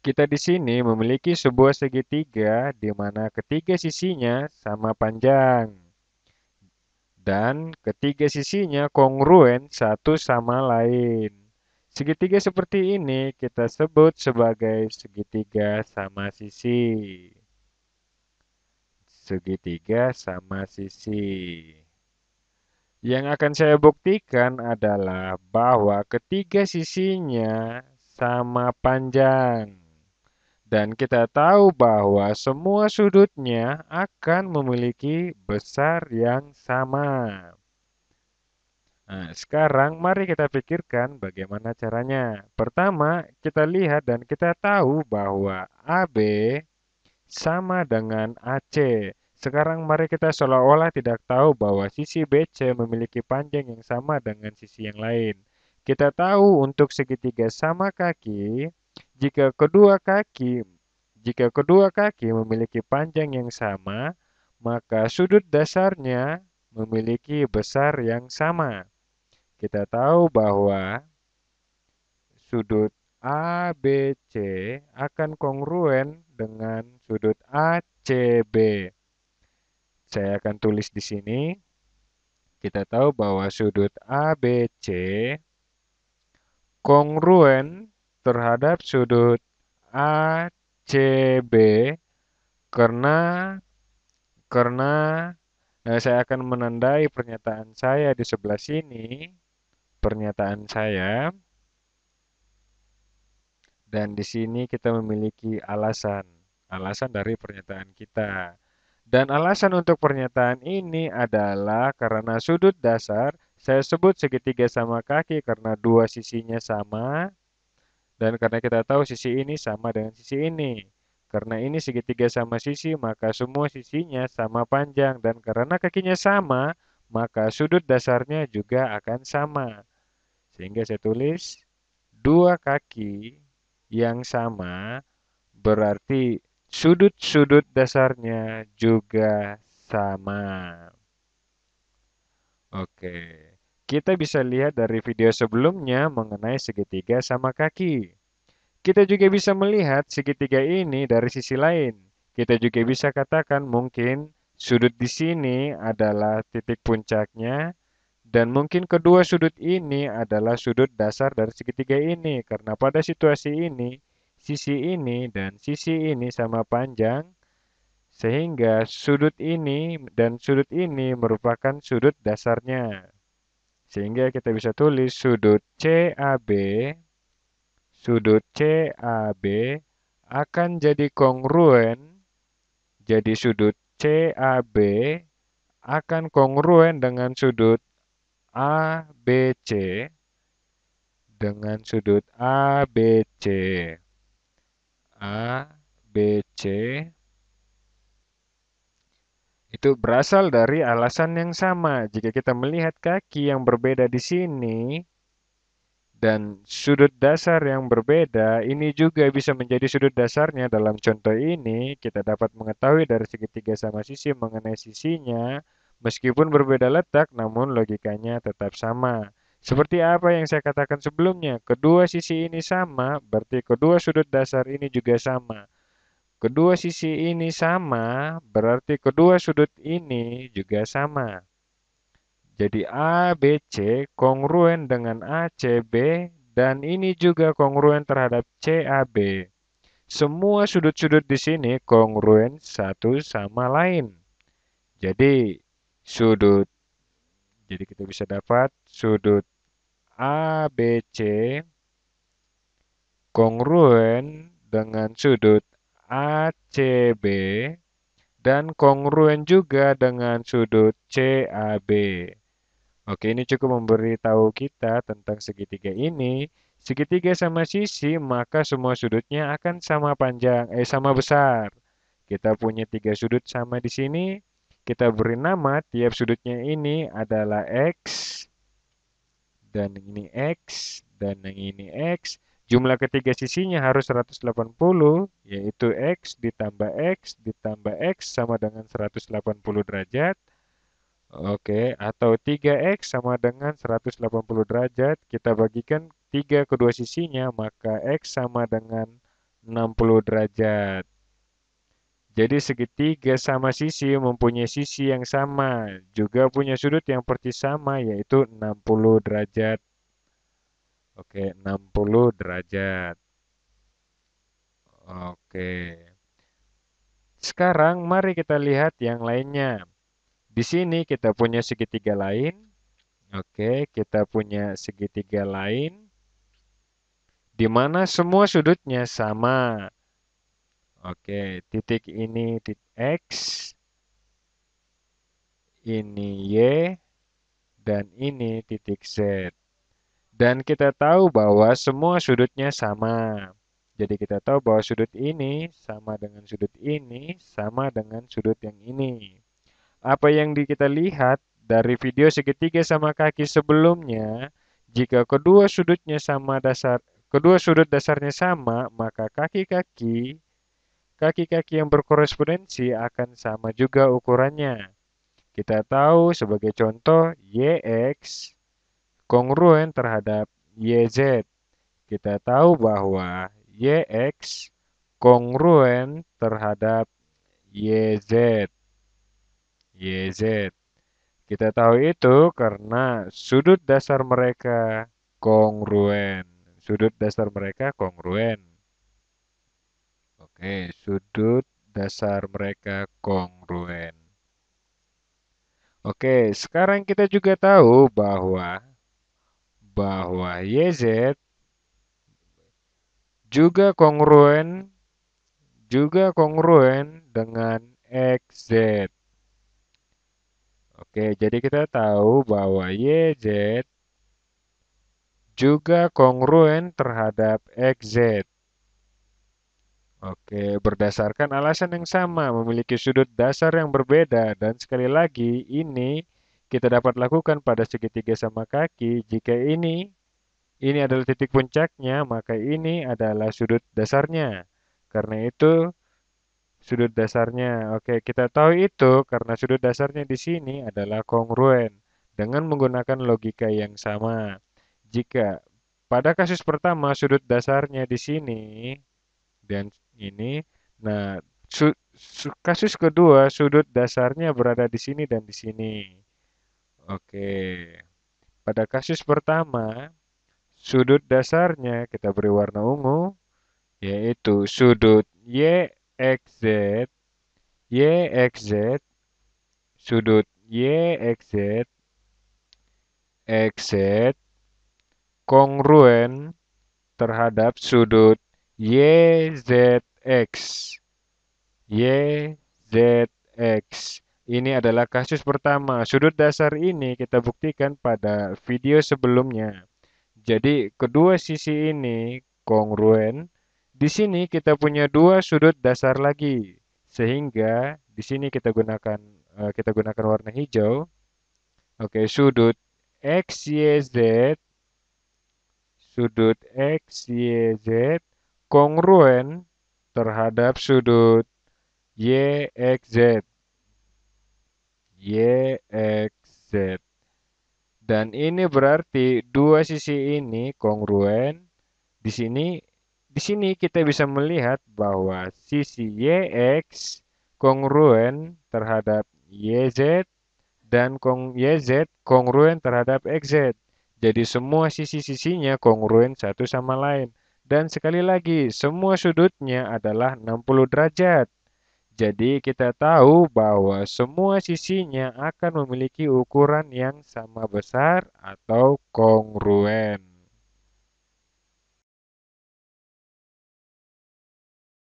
Kita di sini memiliki sebuah segitiga di mana ketiga sisinya sama panjang dan ketiga sisinya kongruen satu sama lain. Segitiga seperti ini kita sebut sebagai segitiga sama sisi. Segitiga sama sisi. Yang akan saya buktikan adalah bahwa ketiga sisinya sama panjang. Dan kita tahu bahwa semua sudutnya akan memiliki besar yang sama. Nah, sekarang mari kita pikirkan bagaimana caranya. Pertama, kita lihat dan kita tahu bahwa AB sama dengan AC. Sekarang mari kita seolah-olah tidak tahu bahwa sisi BC memiliki panjang yang sama dengan sisi yang lain. Kita tahu untuk segitiga sama kaki, jika kedua kaki memiliki panjang yang sama, maka sudut dasarnya memiliki besar yang sama. Kita tahu bahwa sudut ABC akan kongruen dengan sudut ACB. Saya akan tulis di sini. Kita tahu bahwa sudut ABC kongruen terhadap sudut ACB karena karena saya akan menandai pernyataan saya di sebelah sini, pernyataan saya, dan di sini kita memiliki alasan, alasan dari pernyataan kita. Dan alasan untuk pernyataan ini adalah karena sudut dasar, saya sebut segitiga sama kaki karena dua sisinya sama, dan karena kita tahu sisi ini sama dengan sisi ini. Karena ini segitiga sama sisi, maka semua sisinya sama panjang. Dan karena kakinya sama, maka sudut dasarnya juga akan sama. Sehingga saya tulis, dua kaki yang sama berarti sudut-sudut dasarnya juga sama. Oke, kita bisa lihat dari video sebelumnya mengenai segitiga sama kaki. Kita juga bisa melihat segitiga ini dari sisi lain. Kita juga bisa katakan mungkin sudut di sini adalah titik puncaknya dan mungkin kedua sudut ini adalah sudut dasar dari segitiga ini karena pada situasi ini sisi ini dan sisi ini sama panjang sehingga sudut ini dan sudut ini merupakan sudut dasarnya. Sehingga kita bisa tulis sudut CAB akan jadi kongruen, jadi sudut CAB akan kongruen dengan sudut ABC, dengan sudut ABC. ABC itu berasal dari alasan yang sama. Jika kita melihat kaki yang berbeda di sini dan sudut dasar yang berbeda, ini juga bisa menjadi sudut dasarnya. Dalam contoh ini, kita dapat mengetahui dari segitiga sama sisi mengenai sisinya, meskipun berbeda letak, namun logikanya tetap sama. Seperti apa yang saya katakan sebelumnya, kedua sisi ini sama, berarti kedua sudut dasar ini juga sama. Kedua sisi ini sama, berarti kedua sudut ini juga sama. Jadi ABC kongruen dengan ACB dan ini juga kongruen terhadap CAB. Semua sudut-sudut di sini kongruen satu sama lain. Jadi sudut, jadi kita bisa dapat sudut ABC kongruen dengan sudut ACB dan kongruen juga dengan sudut CAB. Oke, ini cukup memberitahu kita tentang segitiga ini. Segitiga sama sisi, maka semua sudutnya akan sama panjang, sama besar. Kita punya tiga sudut sama di sini. Kita beri nama tiap sudutnya ini adalah X, dan ini X, dan yang ini X. Jumlah ketiga sisinya harus 180, yaitu X ditambah X ditambah X sama dengan 180 derajat. Oke, atau 3X sama dengan 180 derajat. Kita bagikan 3 kedua sisinya, maka X sama dengan 60 derajat. Jadi segitiga sama sisi mempunyai sisi yang sama, juga punya sudut yang persis sama, yaitu 60 derajat. Oke, 60 derajat. Oke. Sekarang mari kita lihat yang lainnya. Di sini kita punya segitiga lain. Oke, kita punya segitiga lain di mana semua sudutnya sama. Oke, titik ini titik X, ini Y, dan ini titik Z. Dan kita tahu bahwa semua sudutnya sama. Jadi kita tahu bahwa sudut ini sama dengan sudut ini, sama dengan sudut yang ini. Apa yang kita lihat dari video segitiga sama kaki sebelumnya, jika kedua sudut dasarnya sama, maka kaki-kaki yang berkorespondensi akan sama juga ukurannya. Kita tahu sebagai contoh YX kongruen terhadap YZ. Kita tahu bahwa YX kongruen terhadap YZ. YZ. Kita tahu itu karena sudut dasar mereka kongruen. Sudut dasar mereka kongruen. Oke, sudut dasar mereka kongruen. Oke, sekarang kita juga tahu bahwa YZ juga kongruen dengan XZ. Oke, jadi kita tahu bahwa YZ juga kongruen terhadap XZ. Oke, berdasarkan alasan yang sama, memiliki sudut dasar yang berbeda, dan sekali lagi ini kita dapat lakukan pada segitiga sama kaki. Jika ini adalah titik puncaknya, maka ini adalah sudut dasarnya. Karena itu sudut dasarnya. Oke, kita tahu itu karena sudut dasarnya di sini adalah kongruen dengan menggunakan logika yang sama. Jika pada kasus pertama sudut dasarnya di sini dan ini, nah kasus kedua sudut dasarnya berada di sini dan di sini. Oke, pada kasus pertama sudut dasarnya kita beri warna ungu, yaitu sudut YXZ, YXZ, sudut YXZ, XZ kongruen terhadap sudut YZX. YZX. Ini adalah kasus pertama. Sudut dasar ini kita buktikan pada video sebelumnya. Jadi kedua sisi ini kongruen. Di sini kita punya dua sudut dasar lagi. Sehingga di sini kita gunakan warna hijau. Oke, sudut XYZ kongruen terhadap sudut YXZ. YXZ. Dan ini berarti dua sisi ini kongruen. Di sini kita bisa melihat bahwa sisi YX kongruen terhadap YZ dan YZ kongruen terhadap XZ. Jadi semua sisi-sisinya kongruen satu sama lain. Dan sekali lagi, semua sudutnya adalah 60 derajat. Jadi kita tahu bahwa semua sisinya akan memiliki ukuran yang sama besar atau kongruen.